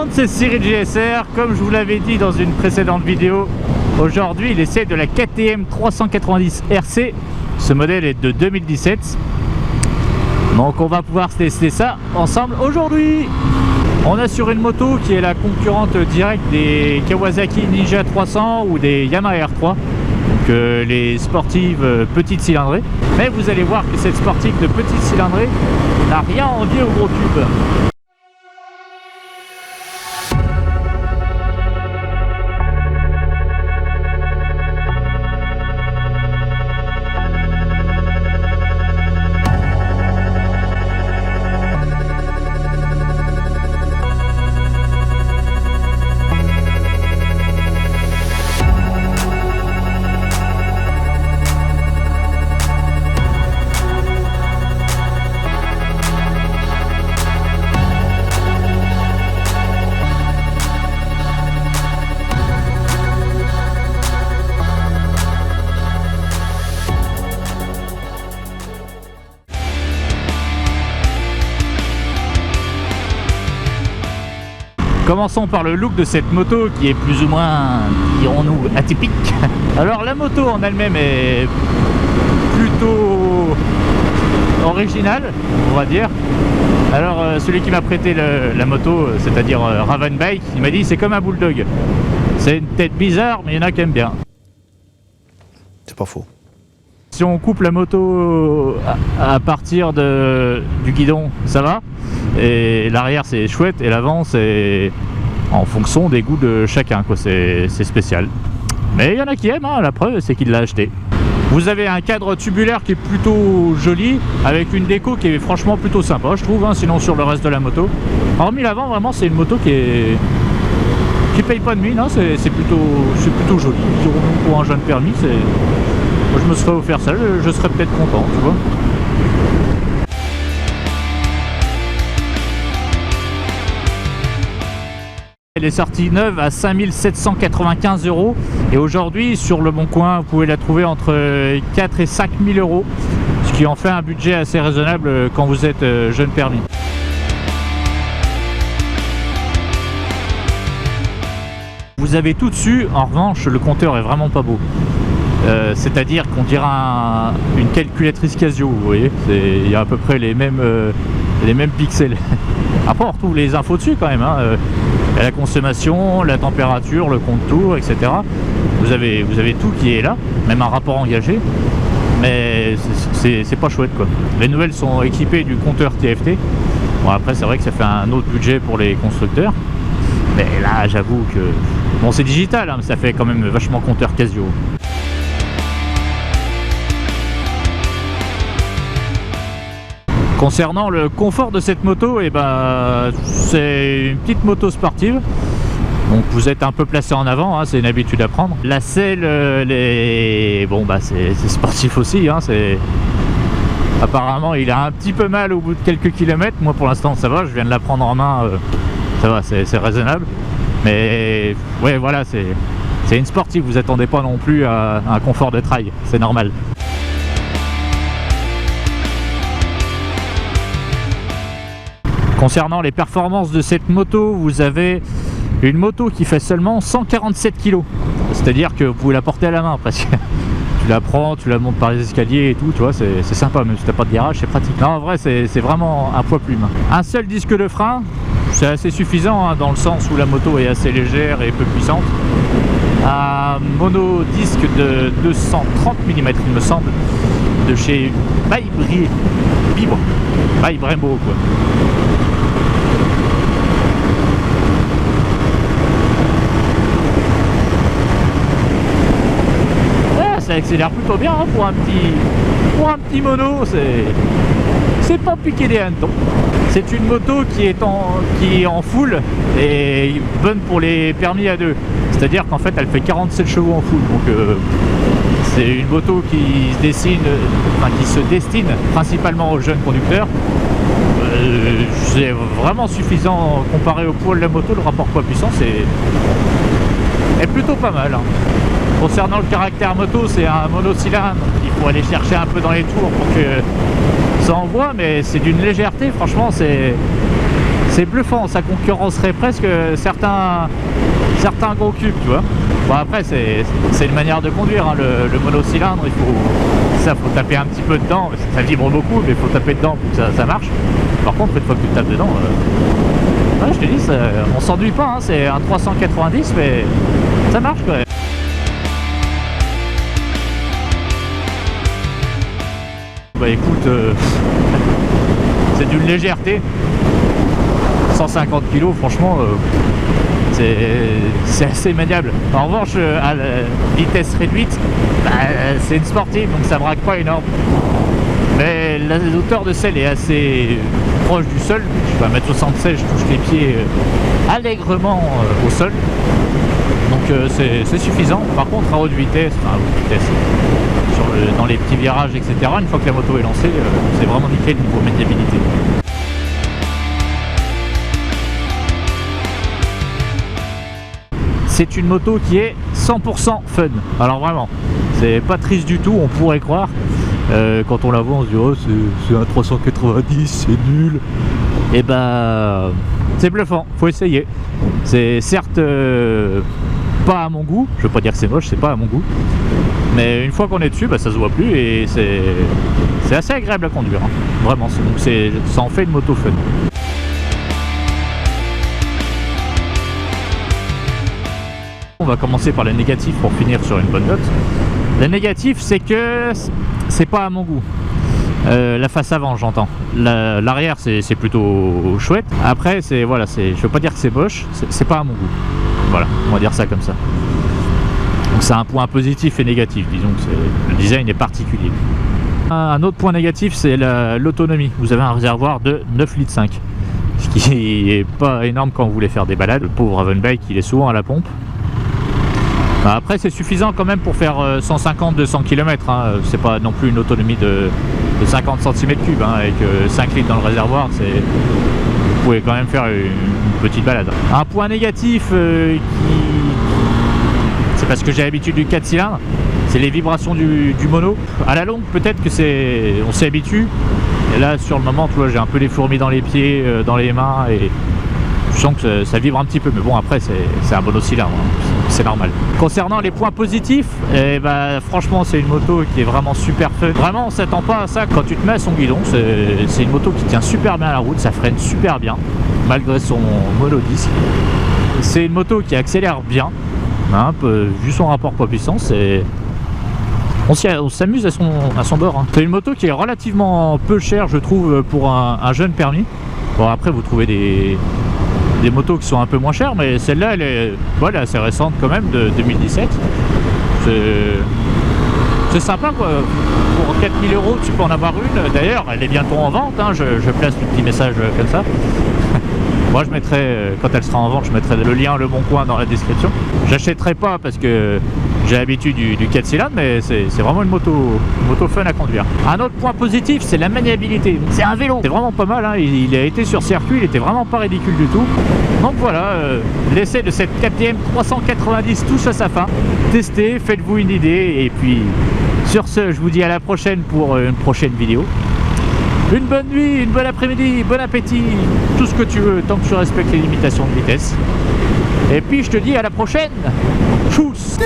de cette série de GSR, comme je vous l'avais dit dans une précédente vidéo, aujourd'hui il essaie de la KTM 390 RC. Ce modèle est de 2017. Donc on va pouvoir tester ça ensemble aujourd'hui. On a sur une moto qui est la concurrente directe des Kawasaki Ninja 300 ou des Yamaha R3. Donc les sportives petites cylindrées. Mais vous allez voir que cette sportive de petite cylindrée n'a rien envié au gros tube. Commençons par le look de cette moto qui est plus ou moins, dirons-nous, atypique. Alors la moto en elle-même est plutôt originale, on va dire. Alors celui qui m'a prêté la moto, c'est-à-dire Raven Bike, il m'a dit c'est comme un bulldog. C'est une tête bizarre, mais il y en a qui aiment bien. C'est pas faux. Si on coupe la moto à partir du guidon, ça va. Et l'arrière c'est chouette et l'avant c'est en fonction des goûts de chacun, quoi. C'est spécial. Mais il y en a qui aiment, hein. La preuve c'est qu'il l'a acheté. Vous avez un cadre tubulaire qui est plutôt joli, avec une déco qui est franchement plutôt sympa, je trouve, hein, sinon sur le reste de la moto. Hormis l'avant, vraiment c'est une moto qui paye pas de mine, hein. C'est plutôt joli. Pour un jeune permis, moi, je me serais offert ça, je serais peut-être content, tu vois. Elle est sortie neuve à 5 795 € et aujourd'hui sur le Bon Coin vous pouvez la trouver entre 4 et 5 000 €, ce qui en fait un budget assez raisonnable quand vous êtes jeune permis. Vous avez tout dessus, en revanche le compteur est vraiment pas beau. C'est-à-dire qu'on dirait une calculatrice Casio, vous voyez, il y a à peu près les mêmes pixels. Après on retrouve les infos dessus quand même, hein. La consommation, la température, le compte tour, etc. Vous avez tout qui est là, même un rapport engagé, mais c'est pas chouette, quoi. Les nouvelles sont équipées du compteur TFT. Bon, après c'est vrai que ça fait un autre budget pour les constructeurs, mais là j'avoue que bon, c'est digital, hein, mais ça fait quand même vachement compteur Casio. Concernant le confort de cette moto, eh ben, c'est une petite moto sportive. Donc vous êtes un peu placé en avant, hein, c'est une habitude à prendre. La selle, bon, bah, c'est sportif aussi. Hein, apparemment il a un petit peu mal au bout de quelques kilomètres. Moi pour l'instant ça va, je viens de la prendre en main, ça va, c'est raisonnable. Mais ouais, voilà, c'est une sportive, vous attendez pas non plus à un confort de trail, c'est normal. Concernant les performances de cette moto, vous avez une moto qui fait seulement 147 kg. C'est-à-dire que vous pouvez la porter à la main parce que tu la prends, tu la montes par les escaliers et tout, tu vois, c'est sympa, même si t'as pas de garage, c'est pratique. Non, en vrai, c'est vraiment un poids plume. Un seul disque de frein, c'est assez suffisant, hein, dans le sens où la moto est assez légère et peu puissante. Un monodisque de 230 mm, il me semble, de chez Brembo, quoi. Ça accélère plutôt bien, hein, pour un petit mono, c'est pas piqué des hannetons. C'est une moto qui est en full et bonne pour les permis à deux. C'est-à-dire qu'en fait elle fait 47 chevaux en full. Donc c'est une moto qui se destine principalement aux jeunes conducteurs. C'est vraiment suffisant comparé au poids de la moto, le rapport poids-puissance est plutôt pas mal, hein. Concernant le caractère moto, c'est un monocylindre, il faut aller chercher un peu dans les tours pour que ça envoie, mais c'est d'une légèreté, franchement c'est c'est bluffant, ça concurrencerait presque certains gros cubes, tu vois. Bon, après c'est une manière de conduire, hein, le monocylindre, faut taper un petit peu dedans, ça vibre beaucoup, mais il faut taper dedans pour que ça marche. Par contre, une fois que tu tapes dedans, ouais, je te dis, on s'ennuie pas, hein, c'est un 390, mais ça marche quand même. Bah écoute, c'est d'une légèreté. 150 kg, franchement, c'est assez maniable. En revanche, à la vitesse réduite, bah, c'est une sportive, donc ça braque pas énorme. Mais la hauteur de selle est assez proche du sol. Je suis à 1m76, je touche les pieds allègrement au sol. Donc c'est suffisant. Par contre, à haute vitesse, dans les petits virages, etc., une fois que la moto est lancée, c'est vraiment nickel niveau maniabilité. C'est une moto qui est 100% fun. Alors vraiment, c'est pas triste du tout, on pourrait croire. Quand on la voit, on se dit oh, c'est un 390, c'est nul. Et bah, c'est bluffant, faut essayer. C'est certes pas à mon goût, je veux pas dire que c'est moche, c'est pas à mon goût. Mais une fois qu'on est dessus, bah, ça se voit plus et c'est assez agréable à conduire. Hein. Vraiment, ça en fait une moto fun. On va commencer par les négatifs pour finir sur une bonne note. Les négatifs, c'est que c'est pas à mon goût. La face avant, j'entends. L'arrière, c'est plutôt chouette. Après, voilà, je veux pas dire que c'est moche, c'est pas à mon goût. Voilà, on va dire ça comme ça. Donc c'est un point positif et négatif, disons que le design est particulier. Un autre point négatif, c'est l'autonomie. Vous avez un réservoir de 9,5 litres, ce qui est pas énorme quand vous voulez faire des balades. Le pauvre Ravenbike, il est souvent à la pompe. Après, c'est suffisant quand même pour faire 150-200 km. Hein. C'est pas non plus une autonomie de 50 cm3. Hein. Avec 5 litres dans le réservoir, vous pouvez quand même faire une petite balade. Un point négatif, c'est parce que j'ai l'habitude du 4 cylindres, c'est les vibrations du mono. À la longue, peut-être que on s'y habitue. Et là, sur le moment, tu vois, j'ai un peu les fourmis dans les pieds, dans les mains, et je sens que ça vibre un petit peu. Mais bon, après, c'est un monocylindre, hein. C'est normal. Concernant les points positifs, franchement, c'est une moto qui est vraiment super fun. Vraiment, on s'attend pas à ça quand tu te mets à son guidon. C'est une moto qui tient super bien la route, ça freine super bien, malgré son monodisque. C'est une moto qui accélère bien. Hein, vu son rapport poids-puissance, on s'amuse à son bord. Hein. C'est une moto qui est relativement peu chère, je trouve, pour un jeune permis. Bon, après, vous trouvez des motos qui sont un peu moins chères, mais celle-là, elle est assez récente quand même, de 2017. C'est sympa, quoi. Pour 4000 €, tu peux en avoir une. D'ailleurs, elle est bientôt en vente. Hein. Je place le petit message comme ça. Moi, je mettrai, quand elle sera en vente, je mettrai le lien Le Bon Coin dans la description. J'achèterai pas parce que j'ai l'habitude du 4 cylindres, mais c'est vraiment une moto fun à conduire. Un autre point positif, c'est la maniabilité. C'est un vélo, c'est vraiment pas mal. Hein. Il a été sur circuit, il était vraiment pas ridicule du tout. Donc voilà, l'essai de cette KTM 390 touche à sa fin. Testez, faites-vous une idée, et puis sur ce, je vous dis à la prochaine pour une prochaine vidéo. Une bonne nuit, une bonne après-midi, bon appétit, tout ce que tu veux, tant que tu respectes les limitations de vitesse. Et puis je te dis à la prochaine. Tchuss.